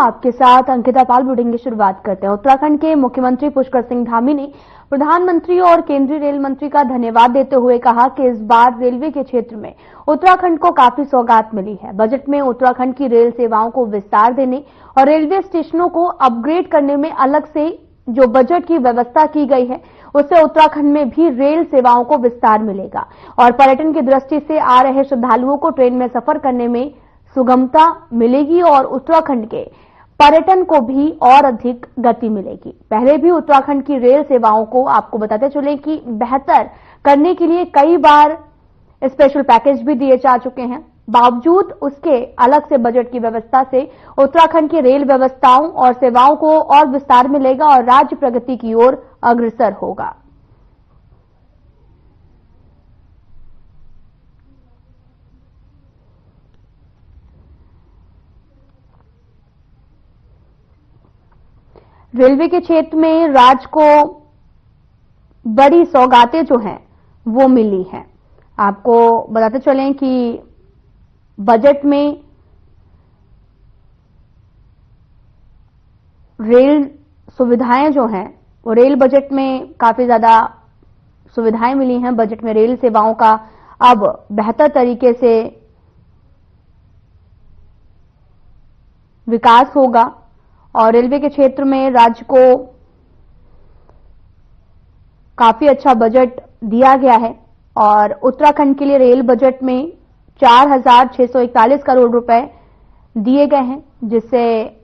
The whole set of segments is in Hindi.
आपके साथ अंकिता पाल बुलेटिन की शुरुआत करते हैं। उत्तराखंड के मुख्यमंत्री पुष्कर सिंह धामी ने प्रधानमंत्री और केंद्रीय रेल मंत्री का धन्यवाद देते हुए कहा कि इस बार रेलवे के क्षेत्र में उत्तराखंड को काफी सौगात मिली है। बजट में उत्तराखंड की रेल सेवाओं को विस्तार देने और रेलवे स्टेशनों को अपग्रेड करने में अलग से जो बजट की व्यवस्था की गई है, उससे उत्तराखंड में भी रेल सेवाओं को विस्तार मिलेगा और पर्यटन की दृष्टि से आ रहे श्रद्धालुओं को ट्रेन में सफर करने में सुगमता मिलेगी और उत्तराखंड के पर्यटन को भी और अधिक गति मिलेगी। पहले भी उत्तराखंड की रेल सेवाओं को आपको बताते चले कि बेहतर करने के लिए कई बार स्पेशल पैकेज भी दिए जा चुके हैं। बावजूद उसके अलग से बजट की व्यवस्था से उत्तराखंड की रेल व्यवस्थाओं और सेवाओं को और विस्तार मिलेगा और राज्य प्रगति की ओर अग्रसर होगा। रेलवे के क्षेत्र में राज्य को बड़ी सौगातें जो हैं वो मिली हैं। आपको बताते चलें कि बजट में रेल सुविधाएं जो हैं वो रेल बजट में काफी ज्यादा सुविधाएं मिली हैं। बजट में रेल सेवाओं का अब बेहतर तरीके से विकास होगा और रेलवे के क्षेत्र में राज्य को काफी अच्छा बजट दिया गया है और उत्तराखंड के लिए रेल बजट में 4,641 करोड़ रुपए दिए गए हैं, जिससे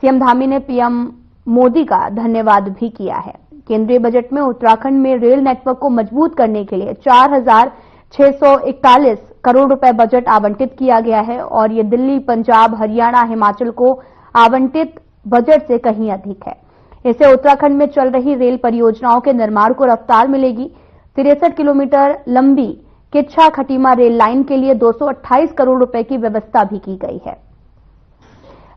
सीएम धामी ने पीएम मोदी का धन्यवाद भी किया है। केंद्रीय बजट में उत्तराखंड में रेल नेटवर्क को मजबूत करने के लिए 4,641 करोड़ रुपए बजट आवंटित किया गया है और ये दिल्ली, पंजाब, हरियाणा, हिमाचल को आवंटित बजट से कहीं अधिक है। इससे उत्तराखंड में चल रही रेल परियोजनाओं के निर्माण को रफ्तार मिलेगी। 63 किलोमीटर लंबी किच्छा खटीमा रेल लाइन के लिए 228 करोड़ रुपए की व्यवस्था भी की गई है।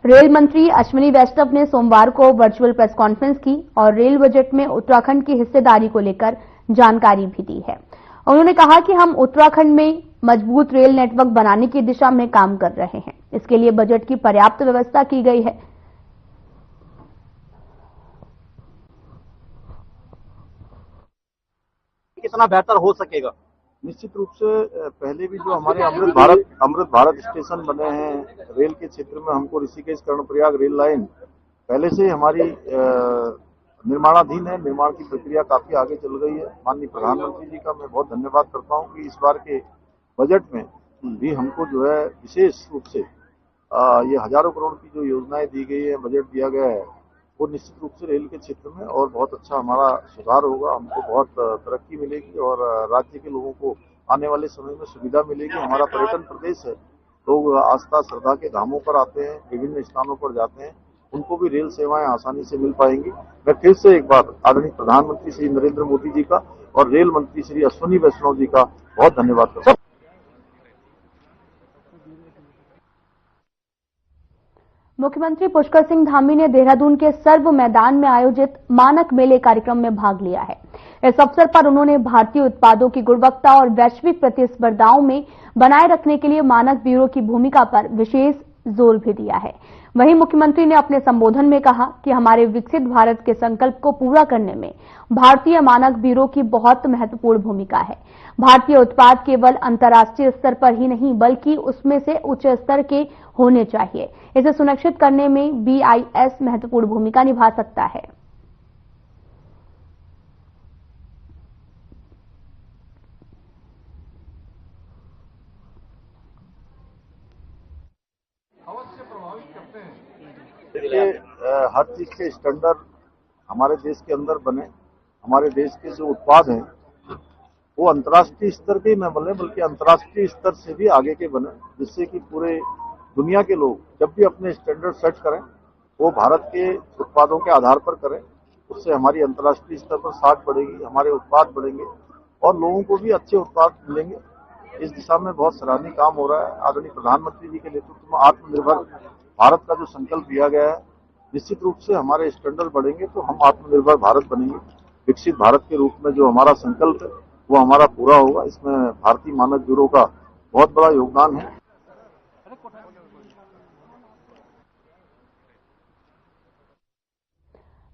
रेल मंत्री अश्विनी वैष्णव ने सोमवार को वर्चुअल प्रेस कॉन्फ्रेंस की और रेल बजट में उत्तराखंड की हिस्सेदारी को लेकर जानकारी भी दी है। उन्होंने कहा कि हम उत्तराखंड में मजबूत रेल नेटवर्क बनाने की दिशा में काम कर रहे हैं। इसके लिए बजट की पर्याप्त व्यवस्था की गई है। कितना बेहतर हो सकेगा? निश्चित रूप से पहले भी जो हमारे अमृत भारत स्टेशन बने हैं रेल के क्षेत्र में, हमको ऋषिकेश कर्णप्रयाग रेल लाइन पहले से हमारी निर्माणाधीन है। निर्माण की प्रक्रिया काफी आगे चल गई है। माननीय प्रधानमंत्री जी का मैं बहुत धन्यवाद करता हूं कि इस बार के बजट में भी हमको जो है विशेष रूप से ये हजारों करोड़ की जो योजनाएं दी गई है, बजट दिया गया है, वो निश्चित रूप से रेल के क्षेत्र में और बहुत अच्छा हमारा सुधार होगा। हमको बहुत तरक्की मिलेगी और राज्य के लोगों को आने वाले समय में सुविधा मिलेगी। हमारा पर्यटन प्रदेश है, लोग आस्था श्रद्धा के धामों पर आते हैं, विभिन्न स्थानों पर जाते हैं, उनको भी रेल सेवाएं आसानी से मिल पाएंगी। मैं फिर से एक बार आदरणीय प्रधानमंत्री श्री नरेंद्र मोदी जी का और रेल मंत्री श्री अश्विनी वैष्णव जी का बहुत धन्यवाद करता हूं। मुख्यमंत्री पुष्कर सिंह धामी ने देहरादून के सर्व मैदान में आयोजित मानक मेले कार्यक्रम में भाग लिया है। इस अवसर पर उन्होंने भारतीय उत्पादों की गुणवत्ता और वैश्विक प्रतिस्पर्धाओं में बनाए रखने के लिए मानक ब्यूरो की भूमिका पर विशेष जोर भी दिया है। वहीं मुख्यमंत्री ने अपने संबोधन में कहा कि हमारे विकसित भारत के संकल्प को पूरा करने में भारतीय मानक ब्यूरो की बहुत महत्वपूर्ण भूमिका है। भारतीय उत्पाद केवल अंतर्राष्ट्रीय स्तर पर ही नहीं बल्कि उसमें से उच्च स्तर के होने चाहिए। इसे सुनिश्चित करने में BIS महत्वपूर्ण भूमिका निभा सकता है। देखिए, हर चीज के स्टैंडर्ड हमारे देश के अंदर बने। हमारे देश के जो उत्पाद हैं वो अंतर्राष्ट्रीय स्तर के न बने बल्कि अंतर्राष्ट्रीय स्तर से भी आगे के बने, जिससे कि पूरे दुनिया के लोग जब भी अपने स्टैंडर्ड सेट करें वो भारत के उत्पादों के आधार पर करें। उससे हमारी अंतर्राष्ट्रीय स्तर पर साख बढ़ेगी, हमारे उत्पाद बढ़ेंगे और लोगों को भी अच्छे उत्पाद मिलेंगे। इस दिशा में बहुत सराहनीय काम हो रहा है। आदरणीय प्रधानमंत्री जी के नेतृत्व में आत्मनिर्भर भारत का जो संकल्प लिया गया है, निश्चित रूप से हमारे स्टैंडर्ड बढ़ेंगे तो हम आत्मनिर्भर भारत बनेंगे। विकसित भारत के रूप में जो हमारा संकल्प है वो हमारा पूरा होगा। इसमें भारतीय मानक ब्यूरो का बहुत बड़ा योगदान है।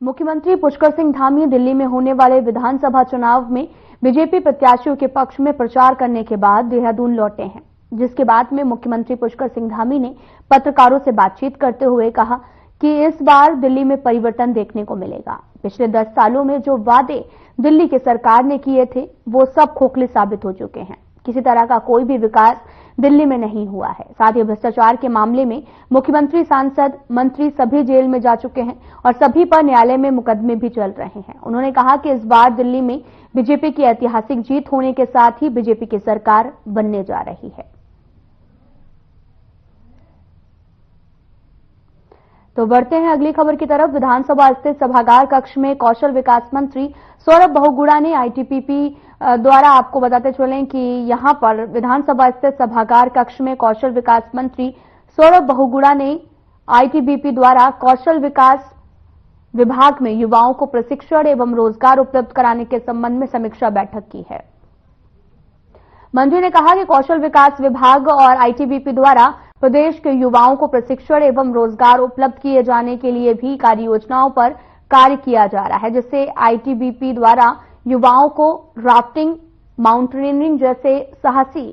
मुख्यमंत्री पुष्कर सिंह धामी दिल्ली में होने वाले विधानसभा चुनाव में बीजेपी प्रत्याशियों के पक्ष में प्रचार करने के बाद देहरादून लौटे हैं, जिसके बाद में मुख्यमंत्री पुष्कर सिंह धामी ने पत्रकारों से बातचीत करते हुए कहा कि इस बार दिल्ली में परिवर्तन देखने को मिलेगा। पिछले 10 सालों में जो वादे दिल्ली की सरकार ने किए थे वो सब खोखले साबित हो चुके हैं। किसी तरह का कोई भी विकास दिल्ली में नहीं हुआ है। साथ ही भ्रष्टाचार के मामले में मुख्यमंत्री, सांसद, मंत्री सभी जेल में जा चुके हैं और सभी पर न्यायालय में मुकदमे भी चल रहे हैं। उन्होंने कहा कि इस बार दिल्ली में बीजेपी की ऐतिहासिक जीत होने के साथ ही बीजेपी की सरकार बनने जा रही है। तो बढ़ते हैं अगली खबर की तरफ। विधानसभा स्थित सभागार कक्ष में कौशल विकास मंत्री सौरभ बहुगुणा ने आईटीबीपी द्वारा, आपको बताते चलें कि यहां पर विधानसभा स्थित सभागार कक्ष में कौशल विकास मंत्री सौरभ बहुगुणा ने आईटीबीपी द्वारा कौशल विकास विभाग में युवाओं को प्रशिक्षण एवं रोजगार उपलब्ध कराने के संबंध में समीक्षा बैठक की है। मंत्री ने कहा कि कौशल विकास विभाग और आईटीबीपी द्वारा प्रदेश के युवाओं को प्रशिक्षण एवं रोजगार उपलब्ध किए जाने के लिए भी कार्य योजनाओं पर कार्य किया जा रहा है, जिससे आईटीबीपी द्वारा युवाओं को राफ्टिंग, माउंटेनियरिंग जैसे साहसी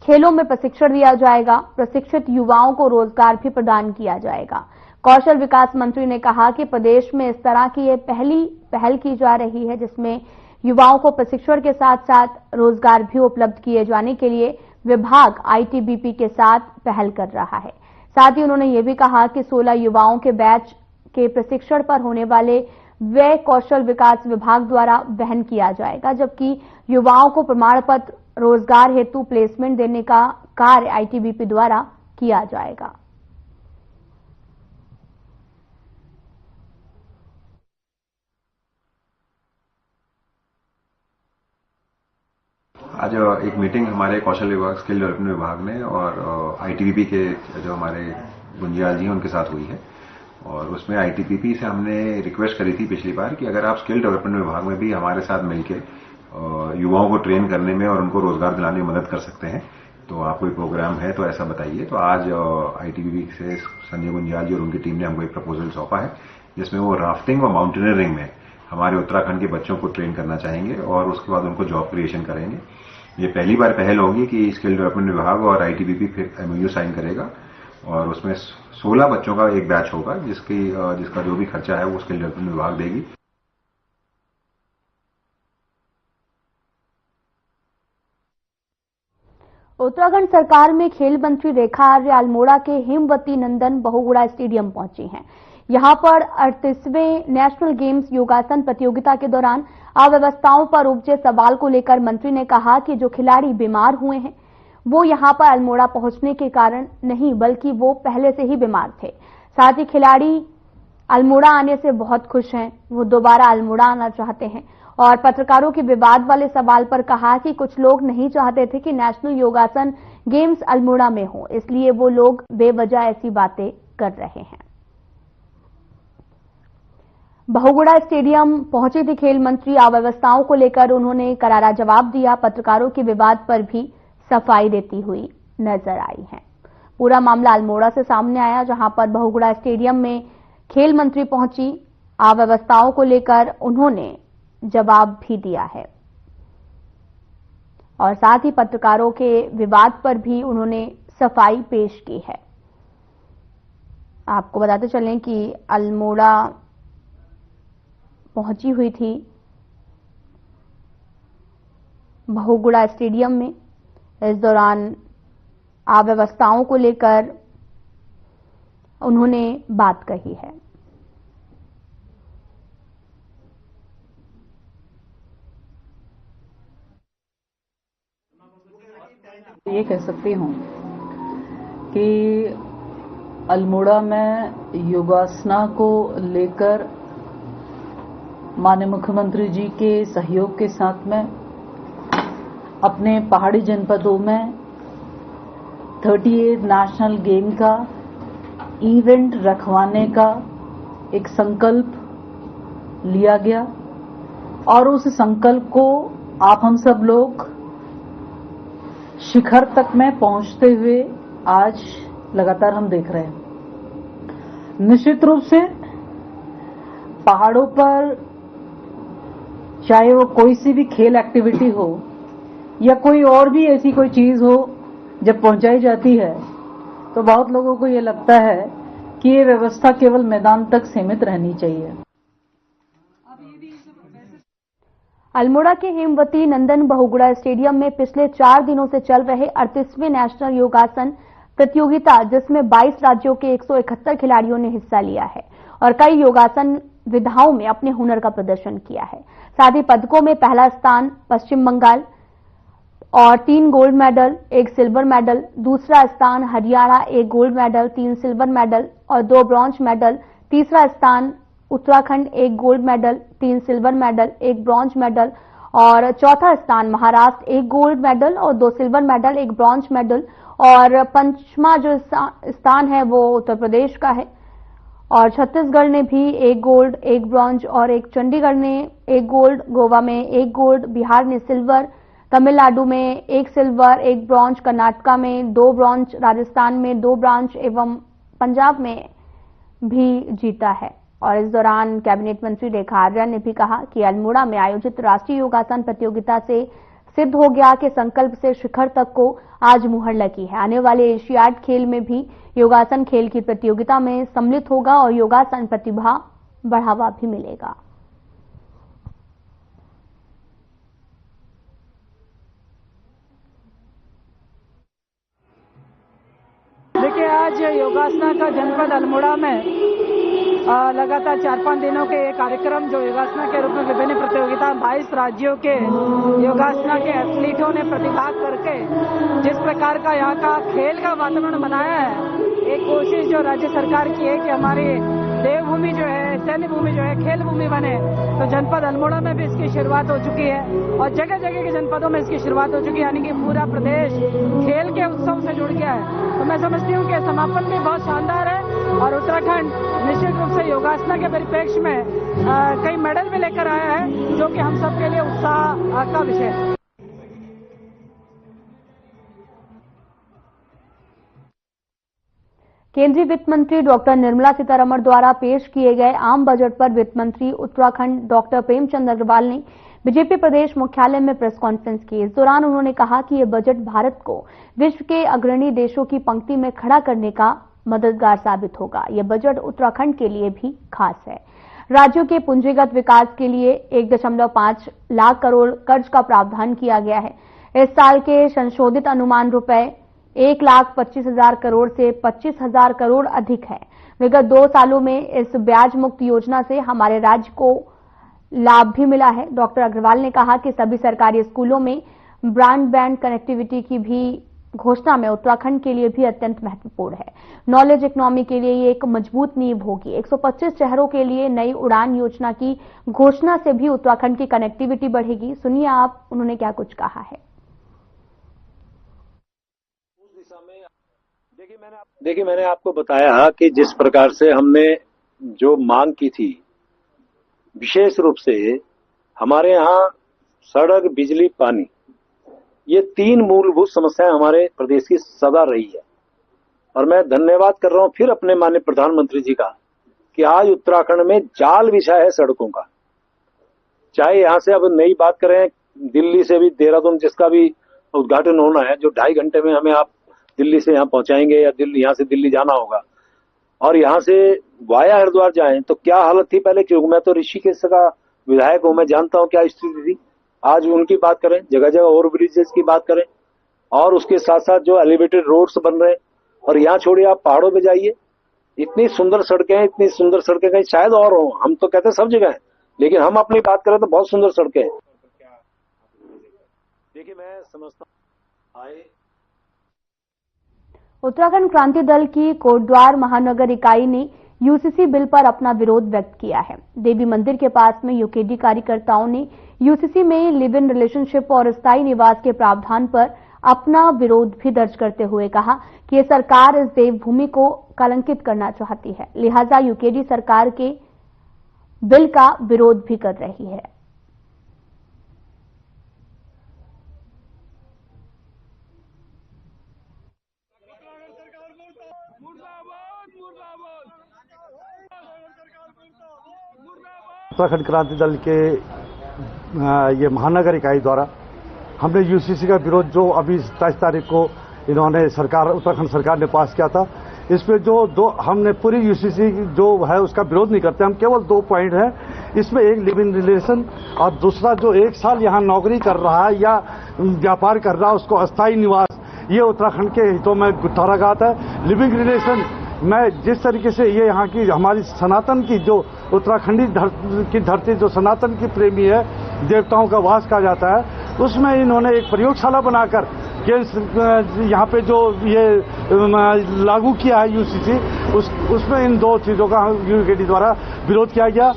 खेलों में प्रशिक्षण दिया जाएगा। प्रशिक्षित युवाओं को रोजगार भी प्रदान किया जाएगा। कौशल विकास मंत्री ने कहा कि प्रदेश में इस तरह की ये पहली पहल की जा रही है, जिसमें युवाओं को प्रशिक्षण के साथ साथ रोजगार भी उपलब्ध किए जाने के लिए विभाग आईटीबीपी के साथ पहल कर रहा है। साथ ही उन्होंने ये भी कहा कि 16 युवाओं के बैच के प्रशिक्षण पर होने वाले व्यय कौशल विकास विभाग द्वारा वहन किया जाएगा, जबकि युवाओं को प्रमाण पत्र, रोजगार हेतु प्लेसमेंट देने का कार्य आईटीबीपी द्वारा किया जाएगा। आज एक मीटिंग हमारे कौशल विभाग, स्किल डेवलपमेंट विभाग ने और आईटीबीपी के जो हमारे गुंजियाल जी हैं उनके साथ हुई है। और उसमें आईटीबीपी से हमने रिक्वेस्ट करी थी पिछली बार कि अगर आप स्किल डेवलपमेंट विभाग में भी हमारे साथ मिलकर युवाओं को ट्रेन करने में और उनको रोजगार दिलाने में मदद कर सकते हैं, तो आप कोई प्रोग्राम है तो ऐसा बताइए। तो आज आईटीबीपी से संजय गुंजियाल जी और उनकी टीम ने हमको एक प्रपोजल सौंपा है, जिसमें वो राफ्टिंग और माउंटेनियरिंग में हमारे उत्तराखंड के बच्चों को ट्रेन करना चाहेंगे और उसके बाद उनको जॉब क्रिएशन करेंगे। ये पहली बार पहल होगी कि स्किल डेवलपमेंट विभाग और आईटीबीपी फिर एमओयू साइन करेगा और उसमें 16 बच्चों का एक बैच होगा, जिसका जो भी खर्चा है वो स्किल डेवलपमेंट विभाग देगी। उत्तराखंड सरकार में खेल मंत्री रेखा आर्य अल्मोड़ा के हेमवती नंदन बहुगुणा स्टेडियम पहुंची हैं। यहां पर 38वें नेशनल गेम्स योगासन प्रतियोगिता के दौरान अव्यवस्थाओं पर उपजे सवाल को लेकर मंत्री ने कहा कि जो खिलाड़ी बीमार हुए हैं वो यहां पर अल्मोड़ा पहुंचने के कारण नहीं, बल्कि वो पहले से ही बीमार थे। साथ ही खिलाड़ी अल्मोड़ा आने से बहुत खुश हैं, वो दोबारा अल्मोड़ा आना चाहते हैं। और पत्रकारों के विवाद वाले सवाल पर कहा कि कुछ लोग नहीं चाहते थे कि नेशनल योगासन गेम्स अल्मोड़ा में हो, इसलिए वो लोग बेवजह ऐसी बातें कर रहे हैं। बहुगुणा स्टेडियम पहुंची थी खेल मंत्री। अव्यवस्थाओं को लेकर उन्होंने करारा जवाब दिया। पत्रकारों के विवाद पर भी सफाई देती हुई नजर आई हैं। पूरा मामला अल्मोड़ा से सामने आया, जहां पर बहुगुणा स्टेडियम में खेल मंत्री पहुंची। अव्यवस्थाओं को लेकर उन्होंने जवाब भी दिया है और साथ ही पत्रकारों के विवाद पर भी उन्होंने सफाई पेश की है। आपको बताते चलें कि अल्मोड़ा पहुंची हुई थी बहुगुणा स्टेडियम में। इस दौरान अव्यवस्थाओं को लेकर उन्होंने बात कही है। ये कह सकती हूँ कि अल्मोड़ा में योगासना को लेकर माननीय मुख्यमंत्री जी के सहयोग के साथ में अपने पहाड़ी जनपदों में 38 नेशनल गेम का इवेंट रखवाने का एक संकल्प लिया गया और उस संकल्प को आप हम सब लोग शिखर तक में पहुंचते हुए आज लगातार हम देख रहे हैं। निश्चित रूप से पहाड़ों पर चाहे वो कोई सी भी खेल एक्टिविटी हो या कोई और भी ऐसी कोई चीज हो, जब पहुंचाई जाती है तो बहुत लोगों को ये लगता है कि ये व्यवस्था केवल मैदान तक सीमित रहनी चाहिए। अल्मोड़ा के हेमवती नंदन बहुगुणा स्टेडियम में पिछले 4 दिनों से चल रहे 38वें नेशनल योगासन प्रतियोगिता, जिसमें 22 राज्यों के 171 खिलाड़ियों ने हिस्सा लिया है और कई योगासन विधाओं में अपने हुनर का प्रदर्शन किया है। साथ ही पदकों में पहला स्थान पश्चिम बंगाल और 3 गोल्ड मेडल, 1 सिल्वर मेडल, दूसरा स्थान Haryana, 1 gold medal, 3 silver medal और 2 ब्रॉन्ज मेडल, तीसरा स्थान Uttarakhand, 1 gold medal, 3 silver medal, 1 bronze medal और चौथा स्थान महाराष्ट्र, 1 गोल्ड मेडल और 2 सिल्वर मेडल, 1 ब्रॉन्ज मेडल और पंचमा जो स्थान है वो उत्तर प्रदेश का है। और छत्तीसगढ़ ने भी 1 गोल्ड, 1 ब्रॉन्ज और 1, चंडीगढ़ ने 1 गोल्ड, गोवा में 1 गोल्ड, बिहार ने सिल्वर, तमिलनाडु में 1 सिल्वर, 1 ब्रॉन्ज, कर्नाटका में 2 ब्रॉन्ज, राजस्थान में 2 ब्रॉन्ज एवं पंजाब में भी जीता है। और इस दौरान कैबिनेट मंत्री रेखा आर्या ने भी कहा कि अल्मोड़ा में आयोजित राष्ट्रीय योगासन प्रतियोगिता से सिद्ध हो गया कि संकल्प से शिखर तक को आज मुहर लगी है। आने वाले एशियाड खेल में भी योगासन खेल की प्रतियोगिता में सम्मिलित होगा और योगासन प्रतिभा बढ़ावा भी मिलेगा। देखिए, आज योगासना का जनपद अल्मोड़ा में लगातार 4-5 दिनों के ये कार्यक्रम जो योगासना के रूप में विभिन्न प्रतियोगिता 22 राज्यों के योगासना के एथलीटों ने प्रतिभाग करके जिस प्रकार का यहाँ का खेल का वातावरण बनाया है, एक कोशिश जो राज्य सरकार की है कि हमारी देवभूमि जो है, सैन्य भूमि जो है, खेल भूमि बने, तो जनपद अल्मोड़ा में भी इसकी शुरुआत हो चुकी है और जगह जगह के जनपदों में इसकी शुरुआत हो चुकी है, यानी कि पूरा प्रदेश खेल के उत्सव से जुड़ गया है। तो मैं समझती हूँ कि समापन भी बहुत शानदार है और उत्तराखंड निश्चित रूप से योगासना के परिप्रेक्ष्य में कई मेडल भी लेकर आया है, जो कि हम सब के लिए उत्साह का विषय है। केंद्रीय वित्त मंत्री डॉक्टर निर्मला सीतारमण द्वारा पेश किए गए आम बजट पर वित्त मंत्री उत्तराखंड डॉक्टर प्रेमचंद अग्रवाल ने बीजेपी प्रदेश मुख्यालय में प्रेस कॉन्फ्रेंस की। इस दौरान उन्होंने कहा कि यह बजट भारत को विश्व के अग्रणी देशों की पंक्ति में खड़ा करने का मददगार साबित होगा। यह बजट उत्तराखंड के लिए भी खास है। राज्यों के पूंजीगत विकास के लिए 1.5 लाख करोड़ कर्ज का प्रावधान किया गया है। इस साल के संशोधित अनुमान रुपए 1,25,000 करोड़ से 25,000 करोड़ अधिक है। विगत 2 सालों में इस ब्याज मुक्त योजना से हमारे राज्य को लाभ भी मिला है। डॉक्टर अग्रवाल ने कहा कि सभी सरकारी स्कूलों में ब्रॉडबैंड कनेक्टिविटी की भी घोषणा में उत्तराखंड के लिए भी अत्यंत महत्वपूर्ण है। नॉलेज इकोनॉमी के लिए ये एक मजबूत नींव होगी। 125 शहरों के लिए नई उड़ान योजना की घोषणा से भी उत्तराखंड की कनेक्टिविटी बढ़ेगी। सुनिए आप, उन्होंने क्या कुछ कहा है। देखिए, मैंने आपको बताया कि जिस प्रकार से हमने जो मांग की थी, विशेष रूप से हमारे यहाँ सड़क, बिजली, पानी, ये 3 मूलभूत समस्याएं हमारे प्रदेश की सदा रही है। और मैं धन्यवाद कर रहा हूं फिर अपने माननीय प्रधानमंत्री जी का कि आज उत्तराखंड में जाल बिछा है सड़कों का। चाहे यहां से अब नई बात करें, दिल्ली से भी देहरादून जिसका भी उद्घाटन होना है, जो 2.5 घंटे में हमें आप दिल्ली से यहाँ पहुंचाएंगे या यहाँ से दिल्ली जाना होगा, और यहाँ से वाया हरिद्वार जाएं तो क्या हालत थी पहले, क्योंकि मैं तो ऋषिकेश का विधायक हूं, मैं जानता हूं क्या स्थिति थी। आज उनकी बात करें, जगह जगह ओवर ब्रिजेस की बात करें, और उसके साथ साथ जो एलिवेटेड रोड्स बन रहे हैं, और यहाँ छोड़िए आप पहाड़ों पे जाइए, इतनी सुंदर सड़कें हैं, इतनी सुंदर सड़कें कहीं शायद और हो। हम तो कहते हैं सब जगह है, लेकिन हम अपनी बात करें तो बहुत सुंदर सड़कें हैं। देखिए, मैं समझता हूँ उत्तराखंड क्रांति दल की कोटद्वार महानगर इकाई ने यूसीसी बिल पर अपना विरोध व्यक्त किया है। देवी मंदिर के पास में यूकेडी कार्यकर्ताओं ने यूसीसी में लिव इन रिलेशनशिप और स्थायी निवास के प्रावधान पर अपना विरोध भी दर्ज करते हुए कहा कि ये सरकार इस देवभूमि को कलंकित करना चाहती है, लिहाजा यूकेडी सरकार के बिल का विरोध भी कर रही है। मुर्दाबाद मुर्दाबाद मुर्दाबाद उत्तराखंड क्रांति दल के ये महानगर इकाई द्वारा हमने यूसीसी का विरोध जो अभी 27 तारीख को इन्होंने उत्तराखंड सरकार ने पास किया था, इसमें जो हमने पूरी यूसीसी जो है उसका विरोध नहीं करते, हम केवल 2 पॉइंट हैं इसमें। एक लिव इन रिलेशन और दूसरा जो 1 साल यहाँ नौकरी कर रहा है या व्यापार कर रहा है उसको अस्थायी निवास, ये उत्तराखंड के हितों में कुठाराघात है। लिविंग रिलेशन मैं जिस तरीके से ये यहाँ की हमारी सनातन की जो उत्तराखंडी की धरती जो सनातन की प्रेमी है, देवताओं का वास कहा जाता है, उसमें इन्होंने एक प्रयोगशाला बनाकर यहाँ पे जो ये लागू किया है यूसीसी, उसमें इन 2 चीजों का यूकेडी द्वारा विरोध किया गया।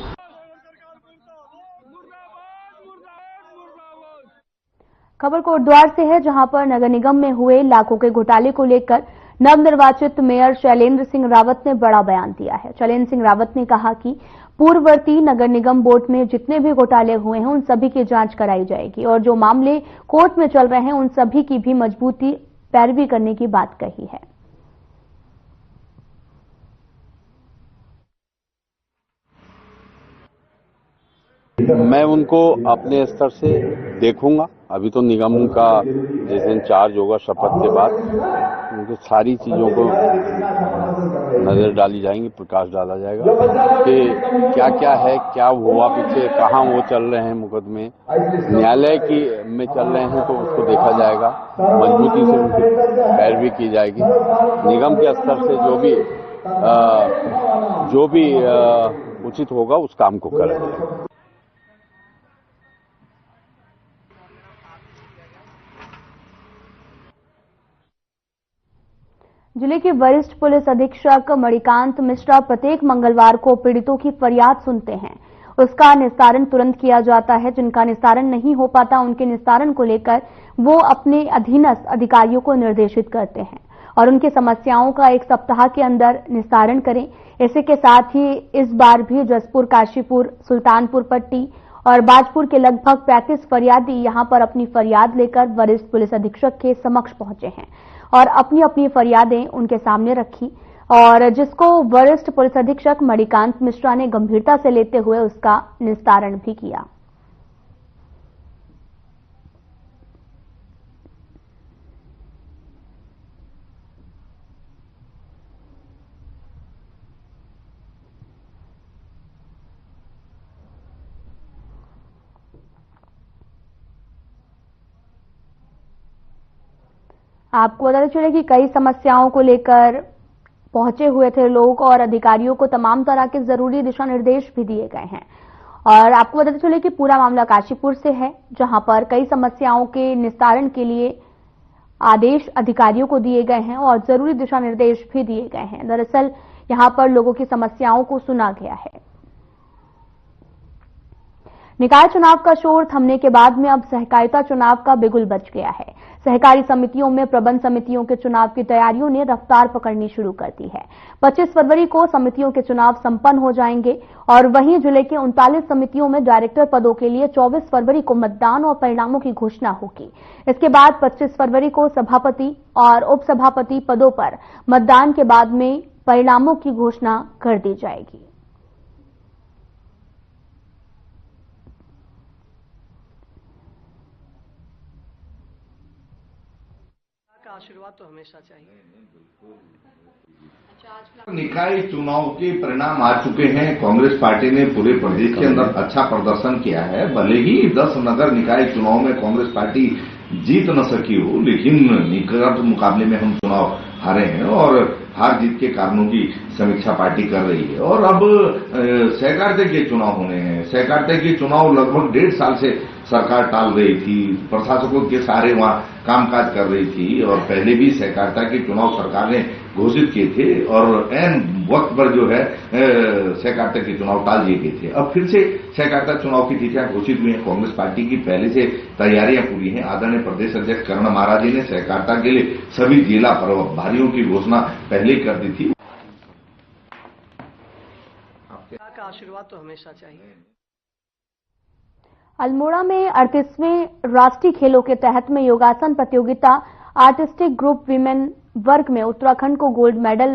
खबर कोटद्वार से है, जहां पर नगर निगम में हुए लाखों के घोटाले को लेकर नवनिर्वाचित मेयर शैलेंद्र सिंह रावत ने बड़ा बयान दिया है। शैलेंद्र सिंह रावत ने कहा कि पूर्ववर्ती नगर निगम बोर्ड में जितने भी घोटाले हुए हैं उन सभी की जांच कराई जाएगी और जो मामले कोर्ट में चल रहे हैं उन सभी की भी मजबूती पैरवी करने की बात कही है। मैं उनको अपने स्तर से देखूंगा। अभी तो निगम का जिस दिन चार्ज होगा शपथ के बाद उनकी सारी चीजों को नजर डाली जाएंगी, प्रकाश डाला जाएगा कि क्या क्या है, क्या हुआ पीछे, कहाँ वो चल रहे हैं मुकदमे, न्यायालय की में चल रहे हैं तो उसको देखा जाएगा, मजबूती से उनकी पैरवी की जाएगी। निगम के स्तर से जो भी उचित होगा उस काम को करा जाएगा। जिले के वरिष्ठ पुलिस अधीक्षक मणिकांत मिश्रा प्रत्येक मंगलवार को पीड़ितों की फरियाद सुनते हैं, उसका निस्तारण तुरंत किया जाता है। जिनका निस्तारण नहीं हो पाता उनके निस्तारण को लेकर वो अपने अधीनस्थ अधिकारियों को निर्देशित करते हैं और उनकी समस्याओं का 1 सप्ताह के अंदर निस्तारण करें। इसी के साथ ही इस बार भी जसपुर, काशीपुर, सुल्तानपुर पट्टी और बाजपुर के लगभग 35 फरियादी यहां पर अपनी फरियाद लेकर वरिष्ठ पुलिस अधीक्षक के समक्ष पहुंचे हैं और अपनी अपनी फरियादें उनके सामने रखी और जिसको वरिष्ठ पुलिस अधीक्षक मणिकांत मिश्रा ने गंभीरता से लेते हुए उसका निस्तारण भी किया। आपको बताते चले कि कई समस्याओं को लेकर पहुंचे हुए थे लोग और अधिकारियों को तमाम तरह के जरूरी दिशा निर्देश भी दिए गए हैं। और आपको बताते चले कि पूरा मामला काशीपुर से है, जहां पर कई समस्याओं के निस्तारण के लिए आदेश अधिकारियों को दिए गए हैं और जरूरी दिशा निर्देश भी दिए गए हैं। दरअसल यहां पर लोगों की समस्याओं को सुना गया है। निकाय चुनाव का शोर थमने के बाद में अब सहकारिता चुनाव का बिगुल बज गया है। सहकारी समितियों में प्रबंध समितियों के चुनाव की तैयारियों ने रफ्तार पकड़नी शुरू कर दी है। 25 फरवरी को समितियों के चुनाव संपन्न हो जाएंगे और वहीं जिले के 39 समितियों में डायरेक्टर पदों के लिए 24 फरवरी को मतदान और परिणामों की घोषणा होगी। इसके बाद 25 फरवरी को सभापति और उपसभापति पदों पर मतदान के बाद में परिणामों की घोषणा कर दी जाएगी। आशीर्वाद तो हमेशा चाहिए। निकाय चुनाव के परिणाम आ चुके हैं। कांग्रेस पार्टी ने पूरे प्रदेश के अंदर अच्छा प्रदर्शन किया है। भले ही 10 नगर निकाय चुनाव में कांग्रेस पार्टी जीत न सकी हो, लेकिन निकट मुकाबले में हम चुनाव हारे हैं और हार जीत के कारणों की समीक्षा पार्टी कर रही है। और अब सहकारिता के चुनाव होने हैं। सहकारिता के चुनाव लगभग 1.5 साल से सरकार टाल रही थी, प्रशासकों के सहारे वहां कामकाज कर रही थी और पहले भी सहकारिता के चुनाव सरकार ने घोषित किए थे और ऐन वक्त पर जो है सहकारिता के चुनाव टाल दिए गए थे। अब फिर से सहकारिता चुनाव की तिथियां घोषित हुई हैं। कांग्रेस पार्टी की पहले से तैयारियां पूरी हैं। आदरणीय प्रदेश अध्यक्ष कर्ण महाराज जी ने सहकारिता के लिए सभी जिला प्रभारियों की घोषणा पहले ही कर दी थी। आपका आशीर्वाद तो हमेशा चाहिए। अल्मोड़ा में 38वें राष्ट्रीय खेलों के तहत में योगासन प्रतियोगिता आर्टिस्टिक ग्रुप विमेन वर्ग में उत्तराखंड को गोल्ड मेडल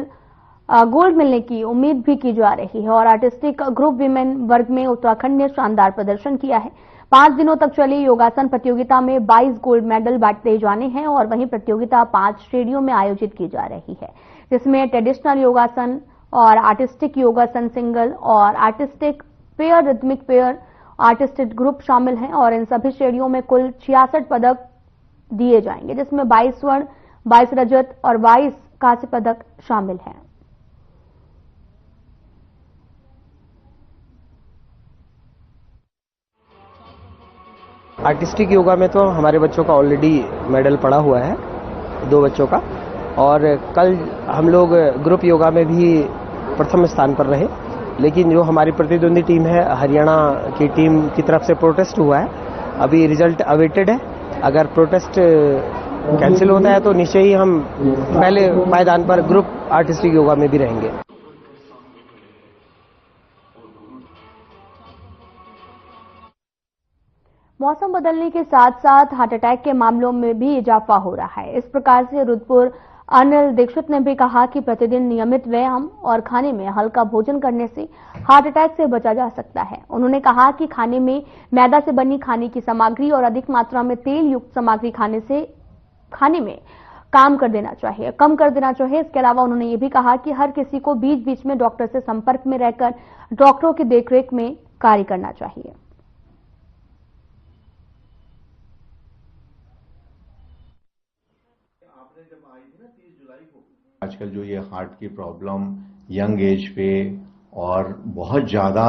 गोल्ड मिलने की उम्मीद भी की जा रही है। और आर्टिस्टिक ग्रुप विमेन वर्ग में उत्तराखंड ने शानदार प्रदर्शन किया है। 5 दिनों तक चली योगासन प्रतियोगिता में 22 गोल्ड मेडल बांटे जाने हैं और वहीं प्रतियोगिता 5 श्रेणियों में आयोजित की जा रही है, जिसमें ट्रेडिशनल योगासन और आर्टिस्टिक योगासन सिंगल और artistic pair, rhythmic pair, artistic group शामिल हैं। और इन सभी श्रेणियों में कुल 66 पदक दिए जाएंगे, जिसमें 22 स्वर्ण, 22 रजत और 22 कांस्य पदक शामिल हैं। आर्टिस्टिक योगा में तो हमारे बच्चों का ऑलरेडी मेडल पड़ा हुआ है, 2 बच्चों का। और कल हम लोग ग्रुप योगा में भी प्रथम स्थान पर रहे, लेकिन जो हमारी प्रतिद्वंदी टीम है हरियाणा की टीम की तरफ से प्रोटेस्ट हुआ है। अभी रिजल्ट अवेटेड है। अगर प्रोटेस्ट कैंसिल होता है तो निश्चय ही हम पहले पायदान पर ग्रुप आर्टिस्टिक योगा में भी रहेंगे। मौसम बदलने के साथ साथ हार्ट अटैक के मामलों में भी इजाफा हो रहा है। इस प्रकार से रुद्रपुर अनिल दीक्षित ने भी कहा कि प्रतिदिन नियमित व्यायाम और खाने में हल्का भोजन करने से हार्ट अटैक से बचा जा सकता है। उन्होंने कहा कि खाने में मैदा से बनी खाने की सामग्री और अधिक मात्रा में तेल युक्त सामग्री खाने में कम कर देना चाहिए। इसके अलावा उन्होंने ये भी कहा कि हर किसी को बीच बीच में डॉक्टर से संपर्क में रहकर डॉक्टरों की देखरेख में कार्य करना चाहिए। आजकल जो ये हार्ट की प्रॉब्लम यंग एज पे और बहुत ज्यादा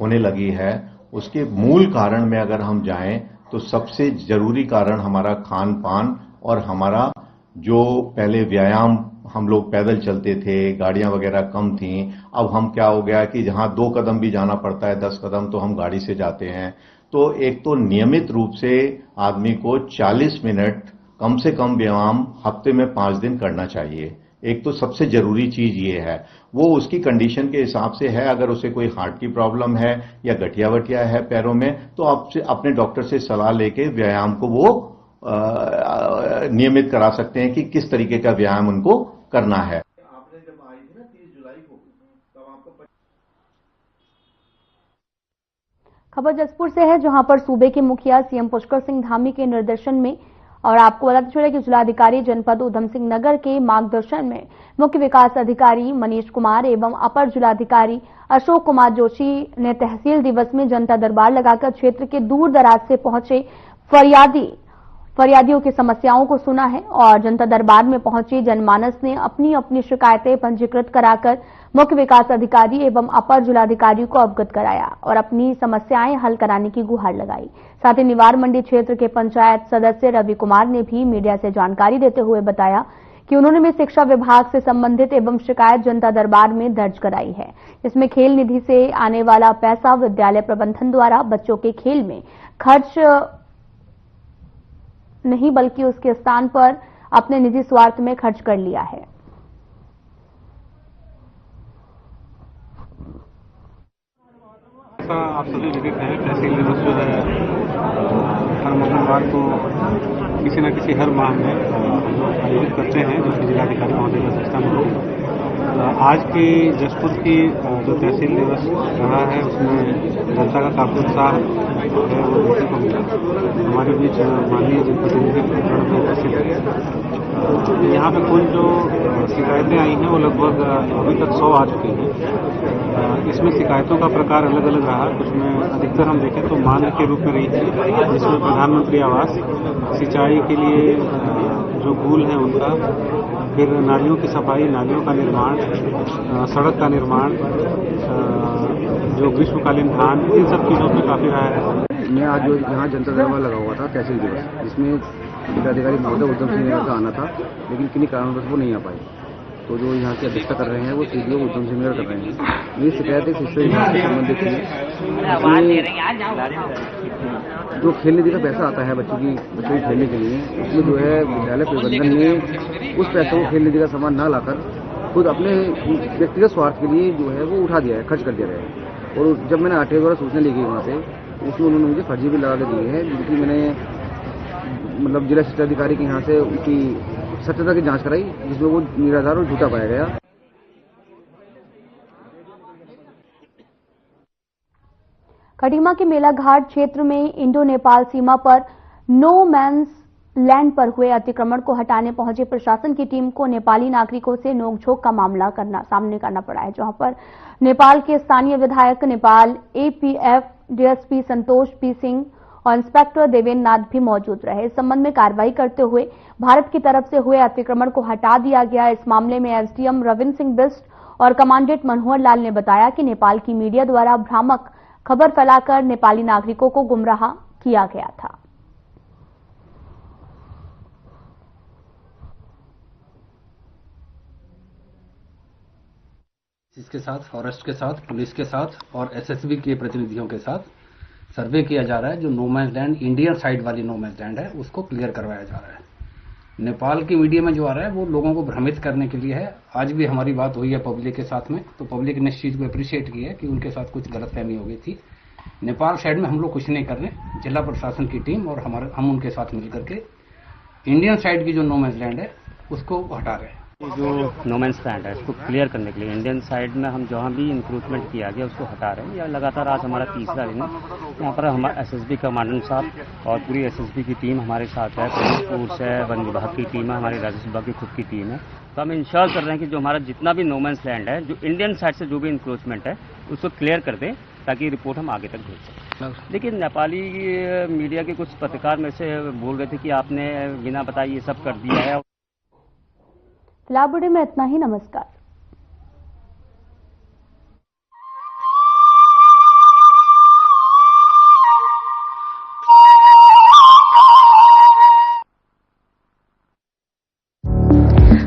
होने लगी है, उसके मूल कारण में अगर हम जाएं तो सबसे जरूरी कारण हमारा खान पान और हमारा जो पहले व्यायाम, हम लोग पैदल चलते थे, गाड़ियां वगैरह कम थी। अब हम क्या हो गया कि जहां 2 कदम भी जाना पड़ता है, 10 कदम, तो हम गाड़ी से जाते हैं। तो एक तो नियमित रूप से आदमी को 40 मिनट कम से कम व्यायाम हफ्ते में 5 दिन करना चाहिए। एक तो सबसे जरूरी चीज ये है, वो उसकी कंडीशन के हिसाब से है। अगर उसे कोई हार्ट की प्रॉब्लम है या गठिया वठिया है पैरों में, तो आपसे अपने डॉक्टर से सलाह लेके व्यायाम को वो नियमित करा सकते हैं कि किस तरीके का व्यायाम उनको करना है। आपने जब आई थी ना 30 जुलाई को, तब आपको खबर जसपुर से है, जहां पर सूबे के मुखिया सीएम पुष्कर सिंह धामी के निर्देशन में और आपको बताते चले कि जिलाधिकारी जनपद उधम सिंह नगर के मार्गदर्शन में मुख्य विकास अधिकारी मनीष कुमार एवं अपर जिलाधिकारी अशोक कुमार जोशी ने तहसील दिवस में जनता दरबार लगाकर क्षेत्र के दूर दराज से पहुंचे फरियादियों की समस्याओं को सुना है। और जनता दरबार में पहुंचे जनमानस ने अपनी अपनी शिकायतें पंजीकृत कराकर मुख्य विकास अधिकारी एवं अपर जिलाधिकारी को अवगत कराया और अपनी समस्याएं हल कराने की गुहार लगाई। साथ ही निवार मंडी क्षेत्र के पंचायत सदस्य रवि कुमार ने भी मीडिया से जानकारी देते हुए बताया कि उन्होंने भी शिक्षा विभाग से संबंधित एवं शिकायत जनता दरबार में दर्ज कराई है। इसमें खेल निधि से आने वाला पैसा विद्यालय प्रबंधन द्वारा बच्चों के खेल में खर्च नहीं बल्कि उसके स्थान पर अपने निजी स्वार्थ में खर्च कर लिया है। आप सभी विदित हैं, तहसील दिवस जो है हर मंगलवार को किसी न किसी हर माह में आयोजित करते हैं, जो कि जिलाधिकारी महोदय की अध्यक्षता में होती है। आज की जसपुर की जो तहसील दिवस रहा है, उसमें जनता का काफी उत्साह है, वो देखने को मिला। हमारे बीच माननीय जनप्रतिनिधि उपस्थित है। यहाँ पे कुल जो शिकायतें आई हैं वो लगभग अभी तक 100 आ चुकी हैं। इसमें शिकायतों का प्रकार अलग अलग रहा। कुछ में अधिकतर हम देखें तो मांग के रूप में रही थी, जिसमें प्रधानमंत्री आवास, सिंचाई के लिए जो पुल है उनका, फिर नालियों की सफाई, नालियों का निर्माण, सड़क का निर्माण, जो ग्रीष्मकालीन धान, इन सब चीज़ों पर काफ़ी रहा है। मैं आज जो यहाँ जनता दरबार लगा हुआ था तहसील दिवस, जिसमें जिलाधिकारी महोदय उधम सिंह नगर का आना था, लेकिन किन्हीं कारणवश वो नहीं आ पाई। तो जो यहाँ की अध्यक्षता कर रहे हैं वो सीडीओ उधम सिंह नगर कर रहे हैं। ये शिकायतें शिक्षा विभाग से संबंधित थी। जो खेल निधि का पैसा आता है बच्चों के खेलने के लिए, उसमें जो है विद्यालय प्रबंधन ने उस पैसों को खेल निधि का सामान न लाकर खुद अपने व्यक्तिगत स्वार्थ के लिए जो है वो उठा दिया है, खर्च कर दिया है। और जब मैंने आरटीओ द्वारा सूचना ली गई वहाँ से, उसमें उन्होंने मुझे फर्जी भी लगा के दिए हैं, जिनकी मैंने मतलब जिला शिक्षा अधिकारी के यहाँ से उनकी सत्यता की जांच कराई, जिसमें वो निराधार और झूठा पाया गया। खटीमा के मेलाघाट क्षेत्र में इंडो नेपाल सीमा पर नो मैंस लैंड पर हुए अतिक्रमण को हटाने पहुंचे प्रशासन की टीम को नेपाली नागरिकों से नोकझोंक का मामला सामने करना पड़ा है, जहां पर नेपाल के स्थानीय विधायक, नेपाल एपीएफ डीएसपी संतोष पी सिंह और इंस्पेक्टर देवेंद्र नाथ भी मौजूद रहे। इस संबंध में कार्रवाई करते हुए भारत की तरफ से हुए अतिक्रमण को हटा दिया गया। इस मामले में एसडीएम रविंद्र सिंह बिस्ट और कमांडेंट मनोहर लाल ने बताया कि नेपाल की मीडिया द्वारा भ्रामक खबर फैलाकर नेपाली नागरिकों को गुमराह किया गया था। इसके साथ फॉरेस्ट के साथ, पुलिस के साथ और एसएसबी के प्रतिनिधियों के साथ सर्वे किया जा रहा है। जो no man's land Indian side वाली नो मैंस लैंड है उसको क्लियर करवाया जा रहा है। नेपाल की मीडिया में जो आ रहा है वो लोगों को भ्रमित करने के लिए है। आज भी हमारी बात हुई है पब्लिक के साथ में, तो पब्लिक ने इस चीज को अप्रिशिएट किया है कि उनके साथ कुछ गलतफहमी हो गई थी। नेपाल साइड में हम लोग कुछ नहीं कर रहे, जिला प्रशासन की टीम और हम उनके साथ मिलकर के इंडियन साइड की जो नो मैंस लैंड है उसको हटा रहे हैं। जो नो मैंस लैंड है उसको क्लियर करने के लिए इंडियन साइड में हम जहाँ भी इंक्रूचमेंट किया गया उसको हटा रहे हैं। या लगातार आज हमारा तीसरा दिन है। यहाँ पर हमारा एसएसबी कमांडेंट साहब और पूरी एसएसबी की टीम हमारे साथ है, पुलिस फोर्स है, वन विभाग की टीम है, हमारी राजस्व विभाग की खुद की टीम है। तो हम इंश्योर कर रहे हैं कि जो हमारा जितना भी नो मैंस लैंड है, जो इंडियन साइड से जो भी इंक्रोचमेंट है उसको क्लियर कर दें ताकि रिपोर्ट हम आगे तक भेज सकें। लेकिन नेपाली मीडिया के कुछ पत्रकार में से बोल रहे थे कि आपने बिना बताए ये सब कर दिया है। फिलहाल बुलेटिन में इतना ही। नमस्कार।